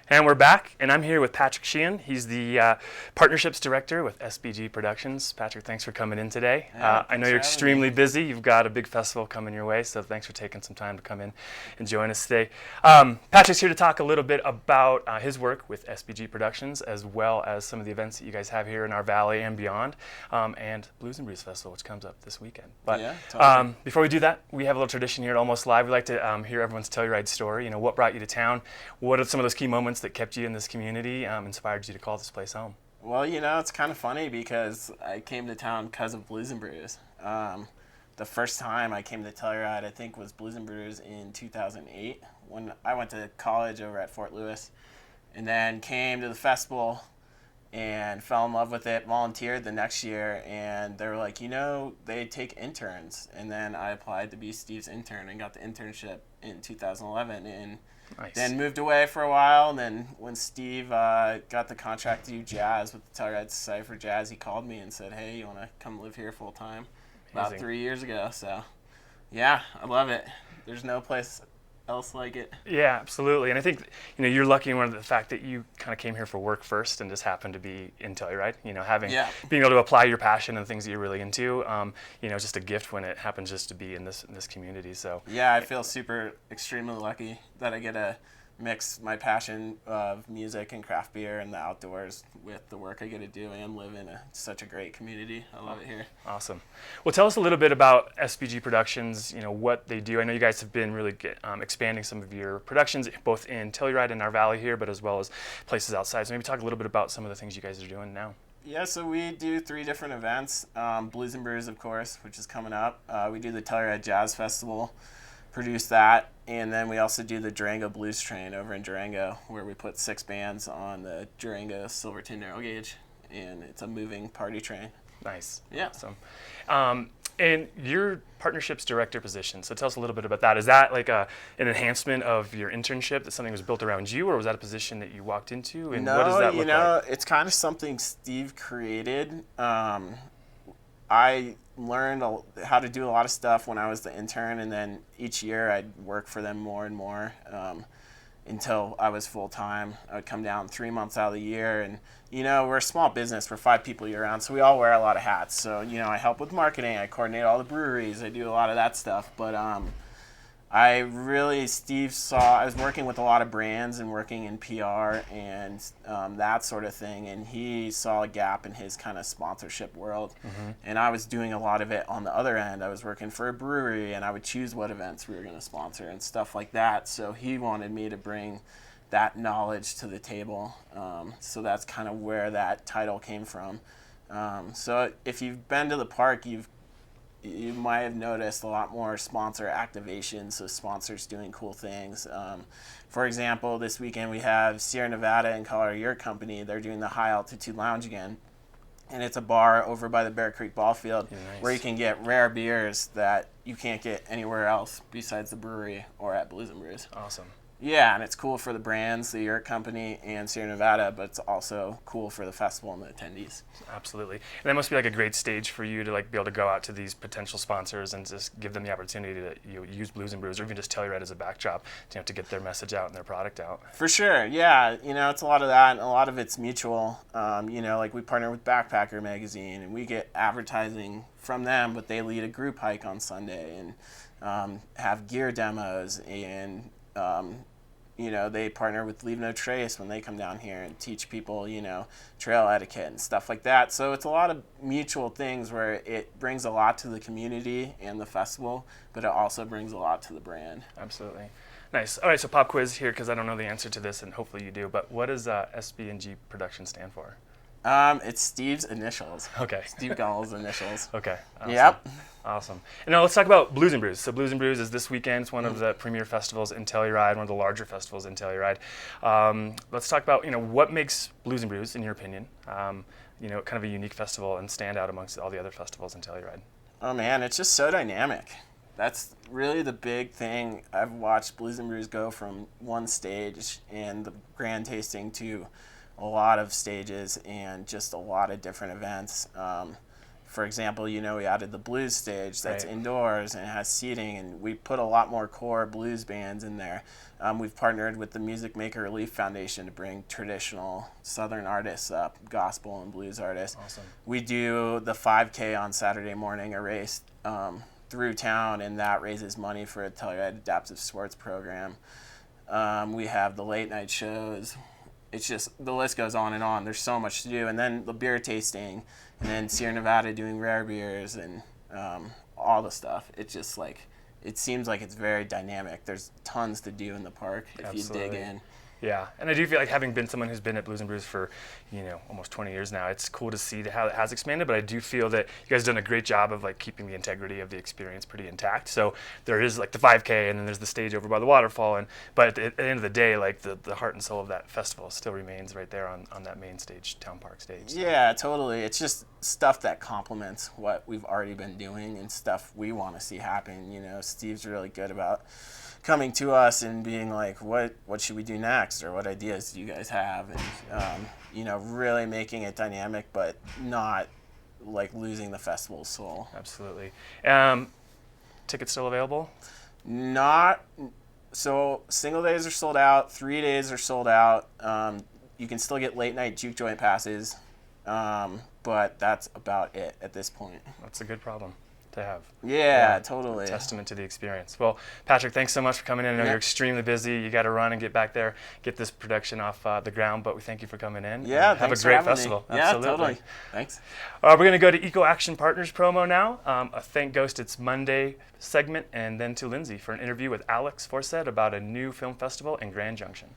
And we're back, and I'm here with Patrick Shehan. He's the Partnerships Director with SBG Productions. Patrick, thanks for coming in today. Yeah, I know thanks you're for having extremely me. busy. You've got a big festival coming your way, so thanks for taking some time to come in and join us today. Patrick's here to talk a little bit about his work with SBG Productions, as well as some of the events that you guys have here in our valley and beyond, and Blues and Brews Festival, which comes up this weekend. But Yeah, totally. before we do that, we have a little tradition here at Almost Live. We like to hear everyone's Telluride story. You know, what brought you to town? What are some of those key moments that kept you in this community, inspired you to call this place home? Well, it's kind of funny because I came to town because of Blues and Brews. The first time I came to Telluride, I think, was Blues and Brews in 2008 when I went to college over at Fort Lewis, and then came to the festival and fell in love with it, volunteered the next year, and they were like, they take interns. And then I applied to be Steve's intern and got the internship in 2011. And Nice. then moved away for a while, and then when Steve got the contract to do jazz with the Telluride Society for Jazz, he called me and said, hey, you want to come live here full time? About Amazing. 3 years ago. So, yeah, I love it. There's no place else like it. Yeah, absolutely. And I think you're lucky in one of the fact that you kind of came here for work first and just happened to be in Telluride. Being able to apply your passion and things that you're really into. It's just a gift when it happens just to be in this community. So yeah, I feel extremely lucky that I get to mix my passion of music and craft beer and the outdoors with the work I get to do and live in such a great community. I love it here. Awesome. Well, tell us a little bit about SBG Productions, what they do. I know you guys have been really expanding some of your productions, both in Telluride and our valley here, but as well as places outside. So maybe talk a little bit about some of the things you guys are doing now. Yeah, so we do 3 different events. Blues and Brews, of course, which is coming up. We do the Telluride Jazz Festival, produce that, and then we also do the Durango Blues Train over in Durango, where we put 6 bands on the Durango Silverton narrow gauge, and it's a moving party train. Nice. Yeah. Awesome. And your partnerships director position, so tell us a little bit about that. Is that like an enhancement of your internship, that something was built around you, or was that a position that you walked into? And No, what does that look like? it's kind of something Steve created. I learned how to do a lot of stuff when I was the intern, and then each year I'd work for them more and more until I was full-time. I would come down 3 months out of the year, and we're a small business. We're 5 people year-round, so we all wear a lot of hats. So I help with marketing, I coordinate all the breweries, I do a lot of that stuff. But Steve saw, I was working with a lot of brands and working in PR and that sort of thing, and he saw a gap in his kind of sponsorship world. Mm-hmm. And I was doing a lot of it on the other end. I was working for a brewery, and I would choose what events we were going to sponsor and stuff like that. So he wanted me to bring that knowledge to the table. So that's kind of where that title came from. So if you've been to the park, you might have noticed a lot more sponsor activations, so sponsors doing cool things. For example, this weekend we have Sierra Nevada and Colorado Yurt Company. They're doing the High Altitude Lounge again. And it's a bar over by the Bear Creek Ball Field. Nice. Where you can get rare beers that you can't get anywhere else besides the brewery or at Blues and Brews. Awesome. Yeah, and it's cool for the brands, the Yurt Company and Sierra Nevada, but it's also cool for the festival and the attendees. Absolutely. And that must be like a great stage for you to be able to go out to these potential sponsors and just give them the opportunity to use Blues and Brews, or even just Telluride as a backdrop to get their message out and their product out. For sure, yeah. It's a lot of that, and a lot of it's mutual. Like we partner with Backpacker Magazine, and we get advertising from them, but they lead a group hike on Sunday and have gear demos, and they partner with Leave No Trace when they come down here and teach people, trail etiquette and stuff like that. So it's a lot of mutual things where it brings a lot to the community and the festival, but it also brings a lot to the brand. Absolutely. Nice. All right, so pop quiz here, because I don't know the answer to this, and hopefully you do, but what does SB&G Production stand for? It's Steve's initials. Okay. Steve Gall's initials. Okay. Awesome. Yep. Awesome. And now let's talk about Blues and Brews. So Blues and Brews is this weekend. It's one of the premier festivals in Telluride, one of the larger festivals in Telluride. Let's talk about what makes Blues and Brews, in your opinion, kind of a unique festival and stand out amongst all the other festivals in Telluride. Oh man, it's just so dynamic. That's really the big thing. I've watched Blues and Brews go from one stage and the grand tasting to a lot of stages and just a lot of different events. For example, you know, we added the blues stage that's Right. indoors and it has seating, and we put a lot more core blues bands in there. We've partnered with the Music Maker Relief Foundation to bring traditional Southern artists up, gospel and blues artists. Awesome. We do the 5K on Saturday morning, a race through town, and that raises money for a Telluride Adaptive Sports Program. We have the late night shows. It's just, the list goes on and on. There's so much to do. And then the beer tasting, and then Sierra Nevada doing rare beers, and all the stuff. It's just like, it seems like it's very dynamic. There's tons to do in the park if Absolutely. you dig in. Yeah, and I do feel like, having been someone who's been at Blues and Brews for, you know, almost 20 years now, it's cool to see how it has expanded, but I do feel that you guys have done a great job of like keeping the integrity of the experience pretty intact. So there is like the 5K, and then there's the stage over by the waterfall, but at the end of the day, like the heart and soul of that festival still remains right there on that main stage, Town Park stage. Yeah, totally. It's just stuff that complements what we've already been doing and stuff we want to see happen. You know, Steve's really good about coming to us and being like, what should we do next, or what ideas do you guys have, and you know, really making it dynamic but not like losing the festival's soul. Absolutely. Tickets still available? Not so. Single days are sold out. 3 days are sold out. You can still get late night juke joint passes, but that's about it at this point. That's a good problem to have. Yeah, totally. Testament to the experience. Well, Patrick, thanks so much for coming in. I know Yeah. you're extremely busy. You got to run and get back there, get this production off the ground, but we thank you for coming in. Yeah, and have a thanks for great having me. festival. Yeah, Absolutely. totally. Thanks. We're going to go to Eco Action Partners promo now. A Thank Ghost It's Monday segment, and then to Lindsay for an interview with Alex Forsett about a new film festival in Grand Junction.